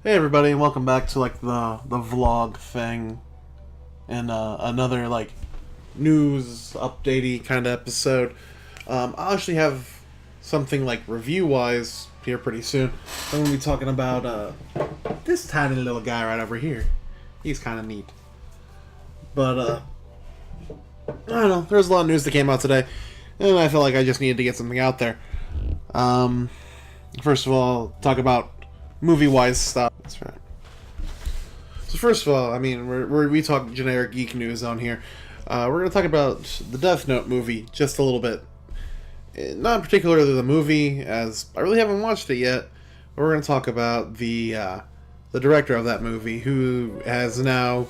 Hey everybody, and welcome back to the vlog thing, and another news updatey kind of episode. I'll actually have something review wise here pretty soon. I'm gonna be talking about this tiny little guy right over here. He's kind of neat, but I don't know. There's a lot of news that came out today, and I felt like I just needed to get something out there. First of all, talk about movie-wise stuff. That's right. So first of all, I mean, we talk generic geek news on here. We're going to talk about the Death Note movie just a little bit. Not particularly the movie, as I really haven't watched it yet. But we're going to talk about the director of that movie, who has now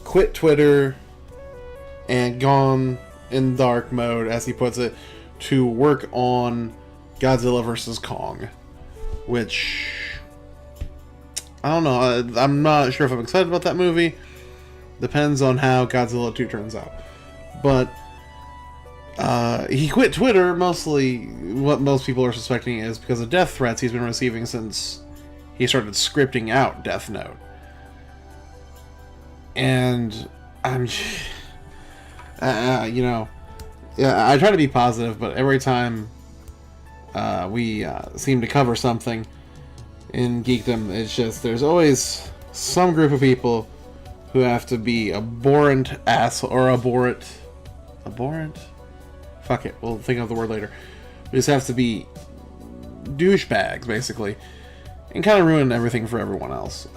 quit Twitter and gone in dark mode, as he puts it, to work on Godzilla vs. Kong. Which, I don't know, I'm not sure if I'm excited about that movie. Depends on how Godzilla 2 turns out. But he quit Twitter, mostly what most people are suspecting is because of death threats he's been receiving since he started scripting out Death Note. And I'm, I try to be positive, but every time we seem to cover something in geekdom, it's just there's always some group of people who have to be abhorrent fuck it, we'll think of the word later. We just have to be douchebags, basically, and kind of ruin everything for everyone else.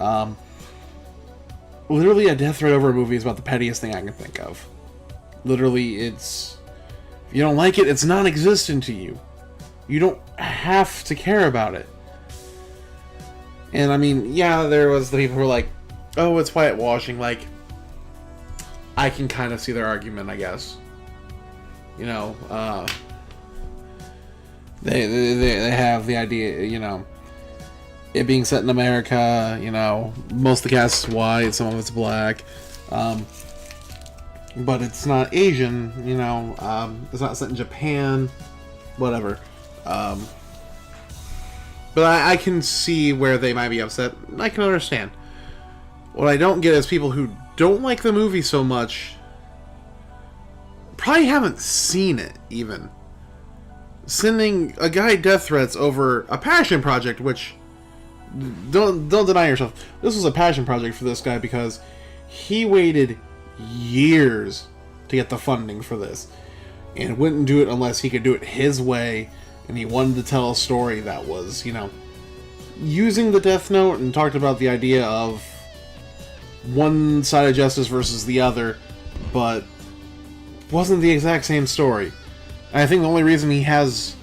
Literally, a death threat over a movie is about the pettiest thing I can think of. Literally, if you don't like it, it's non-existent to you. You don't have to care about it. And I mean, yeah, there was the people who were like, oh, it's whitewashing. Like, I can kind of see their argument, I guess. You know, they have the idea, you know, it being set in America, you know, most of the cast is white, some of it's black, but it's not Asian, you know, it's not set in Japan, whatever. But I can see where they might be upset. I can understand. What I don't get is people who don't like the movie so much probably haven't seen it, even. Sending a guy death threats over a passion project, which, don't deny yourself, this was a passion project for this guy because he waited years to get the funding for this and wouldn't do it unless he could do it his way. And he wanted to tell a story that was, you know, using the Death Note, and talked about the idea of one side of justice versus the other, but wasn't the exact same story. And I think the only reason he has,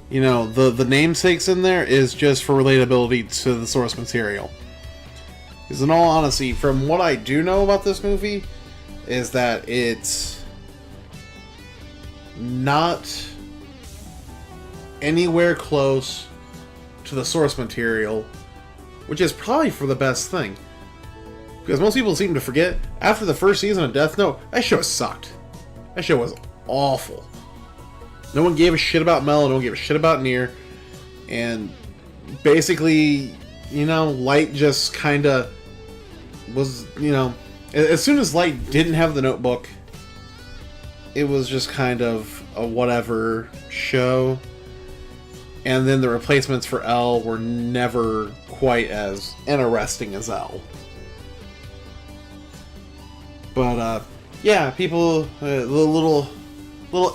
you know, the namesakes in there is just for relatability to the source material. Because in all honesty, from what I do know about this movie, is that it's not anywhere close to the source material, which is probably for the best thing. Because most people seem to forget, after the first season of Death Note, that show sucked. That show was awful. No one gave a shit about Mel, no one gave a shit about Nier, and basically, you know, Light just kinda was, you know, as soon as Light didn't have the notebook, it was just kind of a whatever show. And then the replacements for L were never quite as interesting as L. But, yeah, people, the little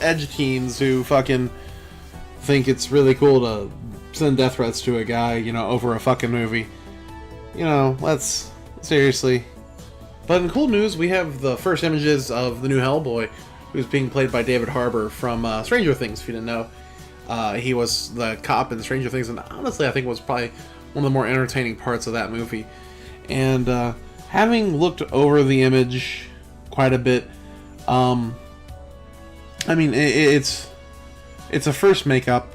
edge teens who fucking think it's really cool to send death threats to a guy, you know, over a fucking movie. You know, let's, seriously. But in cool news, we have the first images of the new Hellboy, who's being played by David Harbour from Stranger Things, if you didn't know. He was the cop in Stranger Things, and honestly, I think it was probably one of the more entertaining parts of that movie. And having looked over the image quite a bit, I mean, it's a first makeup.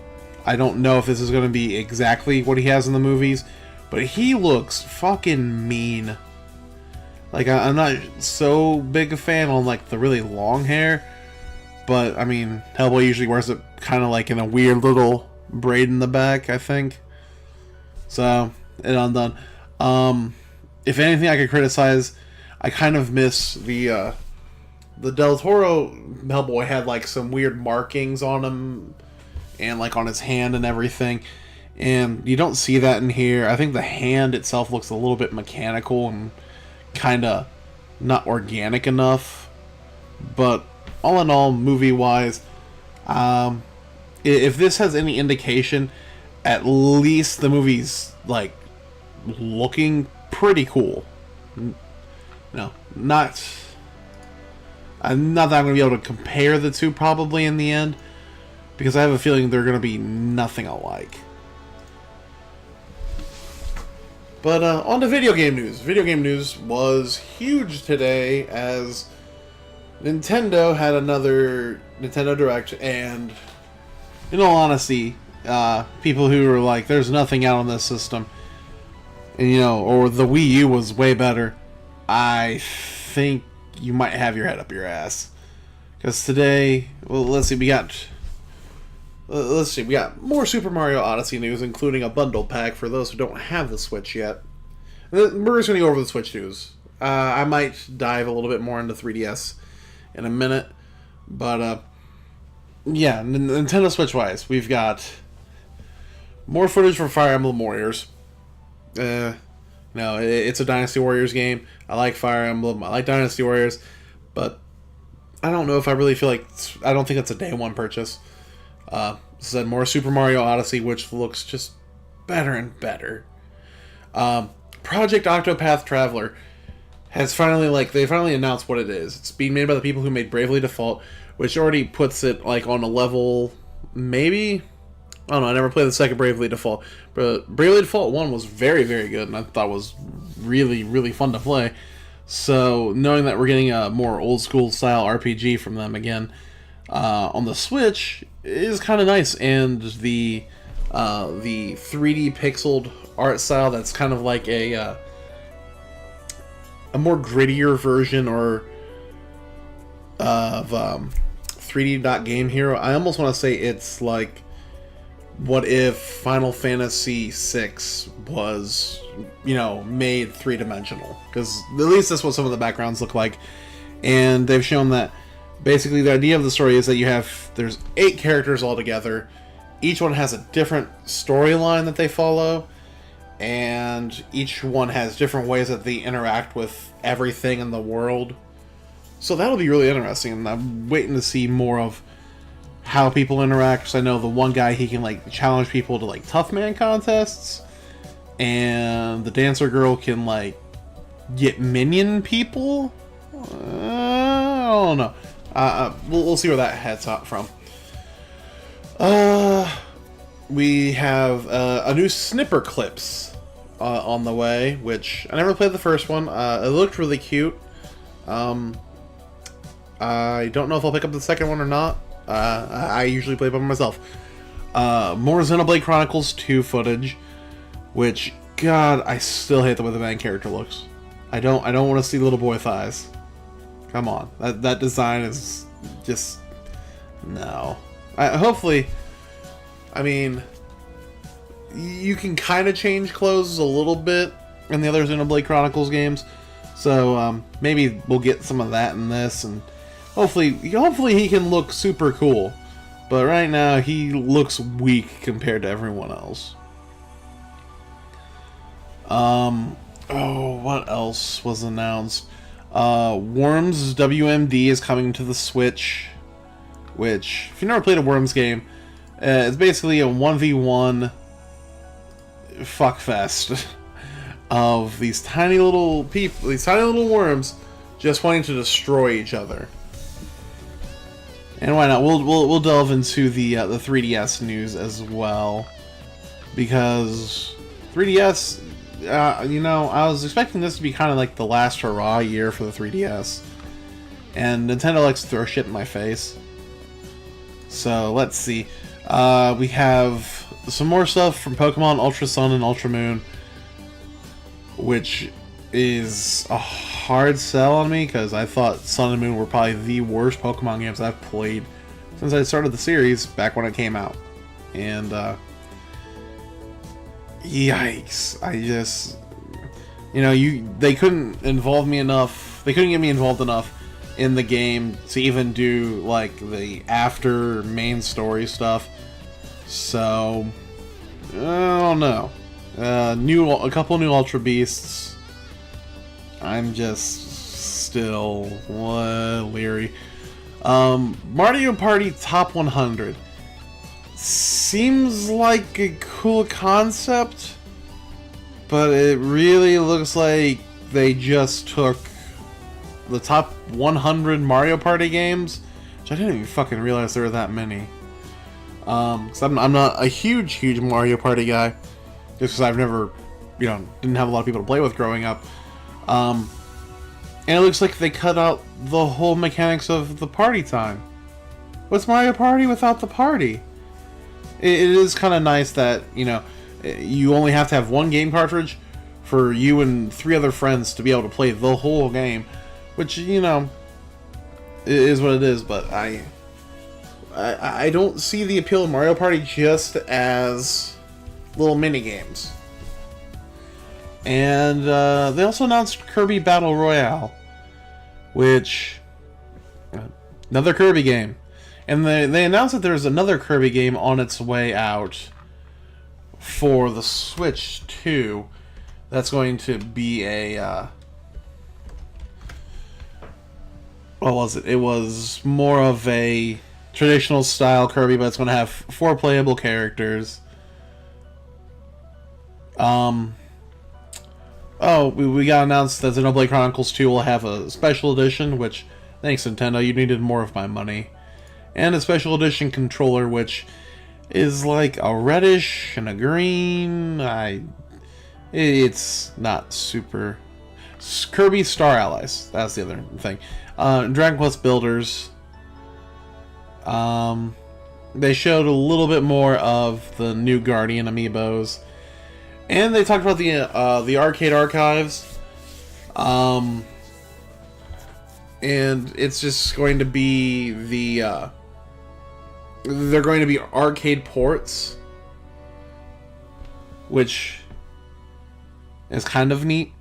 I don't know if this is going to be exactly what he has in the movies, but he looks fucking mean. Like, I'm not so big a fan on, like, the really long hair. But, I mean, Hellboy usually wears it kind of like in a weird little braid in the back, I think. So, it undone. If anything I could criticize, I kind of miss the Del Toro Hellboy had like some weird markings on him and like on his hand and everything. And you don't see that in here. I think the hand itself looks a little bit mechanical and kind of not organic enough. But all in all, movie-wise, if this has any indication, at least the movie's like looking pretty cool. No, not that I'm going to be able to compare the two probably in the end, because I have a feeling they're going to be nothing alike. But on to video game news. Video game news was huge today as Nintendo had another Nintendo Direct, and in all honesty, people who were like, there's nothing out on this system, and or the Wii U was way better, I think you might have your head up your ass. Because today, well, let's see, we got more Super Mario Odyssey news, including a bundle pack for those who don't have the Switch yet. We're just going to go over the Switch news. I might dive a little bit more into 3DS in a minute, but yeah, Nintendo Switch-wise, we've got more footage from Fire Emblem Warriors. It's a Dynasty Warriors game. I like Fire Emblem. I like Dynasty Warriors, but I don't know if I really feel like I don't think it's a day one purchase. Said more Super Mario Odyssey, which looks just better and better. Project Octopath Traveler has finally announced what it is. It's being made by the people who made Bravely Default, which already puts it like on a level, maybe. I don't know. I never played the second Bravely Default, but Bravely Default 1 was very, very good, and I thought it was really, really fun to play. So knowing that we're getting a more old school style RPG from them again on the Switch is kind of nice, and the 3D pixeled art style that's kind of like a more grittier version of 3D Dot Game Hero. I almost want to say it's like, what if Final Fantasy VI was, made three-dimensional? Because at least that's what some of the backgrounds look like. And they've shown that basically the idea of the story is that there's 8 characters altogether. Each one has a different storyline that they follow, and each one has different ways that they interact with everything in the world. So that'll be really interesting, and I'm waiting to see more of how people interact, because I know the one guy, he can like challenge people to like Tough Man contests, and the dancer girl can like get minion people. I don't know. We'll see where that heads out from. We have a new Snipper Clips on the way, which I never played the first one. It looked really cute. I don't know if I'll pick up the second one or not. I usually play by myself. More Xenoblade Chronicles 2 footage, which, God, I still hate the way the main character looks. I don't want to see little boy thighs. Come on, that design is just no. Hopefully, I mean, you can kind of change clothes a little bit in the other Xenoblade Chronicles games, so maybe we'll get some of that in this, and hopefully he can look super cool. But right now, he looks weak compared to everyone else. What else was announced? Worms WMD is coming to the Switch, which, if you've never played a Worms game, it's basically a 1v1 fuckfest of these tiny little people, these tiny little worms, just wanting to destroy each other. And why not? We'll delve into the 3DS news as well, because 3DS, I was expecting this to be kind of like the last hurrah year for the 3DS, and Nintendo likes to throw shit in my face. So let's see. We have some more stuff from Pokemon Ultra Sun and Ultra Moon, which is a hard sell on me, because I thought Sun and Moon were probably the worst Pokemon games I've played since I started the series back when it came out. And yikes. You know, they couldn't involve me enough. They couldn't get me involved enough in the game to even do like the after main story stuff. So I don't know. A couple new Ultra Beasts. I'm just still leery. Mario Party Top 100 seems like a cool concept, but it really looks like they just took the top 100 Mario Party games, which I didn't even fucking realize there were that many. Cause I'm not a huge Mario Party guy, just because I've never, didn't have a lot of people to play with growing up. And it looks like they cut out the whole mechanics of the party time. What's Mario Party without the party? It is kind of nice that, you only have to have one game cartridge for you and 3 other friends to be able to play the whole game, which, it is what it is, but I don't see the appeal of Mario Party just as little mini games. And they also announced Kirby Battle Royale, which another Kirby game, and they announced that there's another Kirby game on its way out for the Switch too. That's going to be a what was it? It was more of a traditional style Kirby, but it's going to have 4 playable characters. We got announced that Xenoblade Chronicles 2 will have a special edition, which, thanks Nintendo, you needed more of my money. And a special edition controller, which is like a reddish and a green. It's not super. Kirby Star Allies, that's the other thing. Dragon Quest Builders. They showed a little bit more of the new Guardian amiibos. And they talked about the arcade archives, and it's just going to be they're going to be arcade ports, which is kind of neat.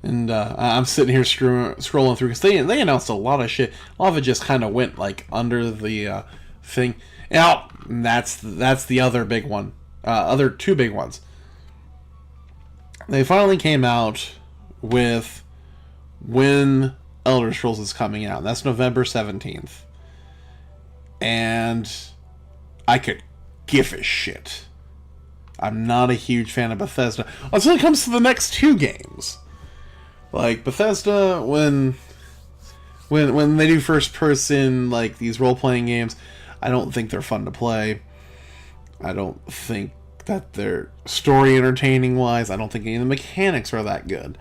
And I'm sitting here scrolling through because they announced a lot of shit. A lot of it just kind of went like under the thing. Now that's the other big one. Other 2 big ones. They finally came out with when Elder Scrolls is coming out. That's November 17th. And I could give a shit. I'm not a huge fan of Bethesda until it comes to the next 2 games. Like Bethesda, when they do first person, like these role-playing games, I don't think they're fun to play. I don't think that they're story entertaining wise. I don't think any of the mechanics are that good.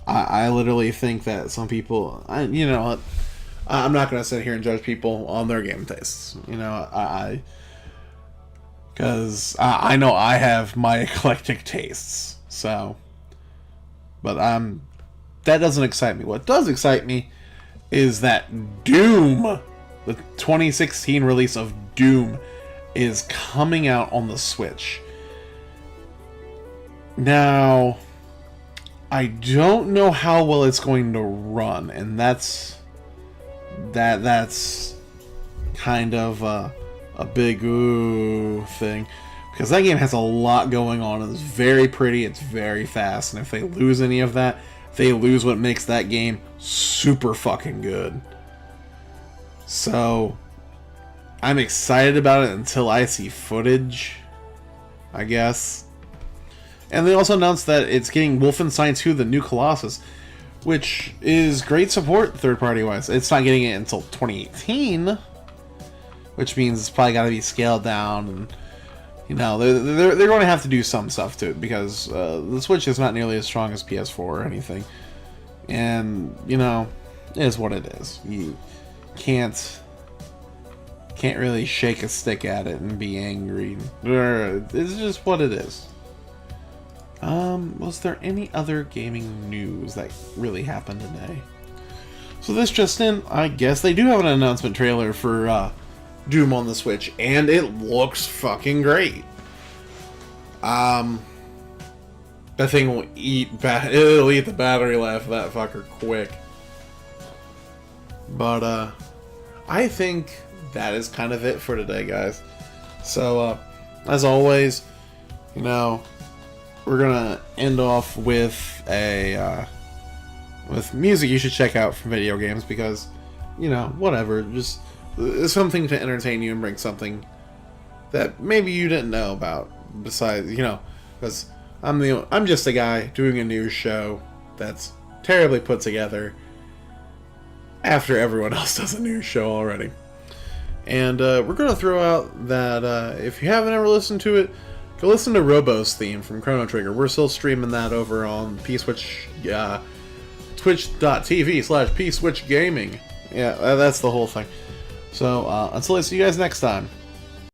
I literally think that some people, I'm not going to sit here and judge people on their game tastes. Because I know I have my eclectic tastes. So, but that doesn't excite me. What does excite me is that Doom, the 2016 release of Doom, is coming out on the Switch. Now, I don't know how well it's going to run, and that's kind of a big ooh thing, because that game has a lot going on, and it's very pretty, it's very fast, and if they lose any of that, they lose what makes that game super fucking good. So I'm excited about it until I see footage, I guess. And they also announced that it's getting Wolfenstein 2: The New Colossus, which is great support third-party wise. It's not getting it until 2018, which means it's probably got to be scaled down. And they're going to have to do some stuff to it because the Switch is not nearly as strong as PS4 or anything. And it is what it is. You can't really shake a stick at it and be angry. It's just what it is. Was there any other gaming news that really happened today? So this just in, I guess they do have an announcement trailer for Doom on the Switch, and it looks fucking great. That thing will it'll eat the battery life of that fucker quick. But, I think that is kind of it for today, guys. So, as always, you know, we're gonna end off with with music you should check out from video games because, you know, whatever, just something to entertain you and bring something that maybe you didn't know about. Besides, you know, because I'm just a guy doing a news show that's terribly put together after everyone else does a news show already. And we're going to throw out that if you haven't ever listened to it, go listen to Robo's theme from Chrono Trigger. We're still streaming that over on P-Switch, twitch.tv/PSwitchGaming. Yeah, that's the whole thing. So until I see you guys next time.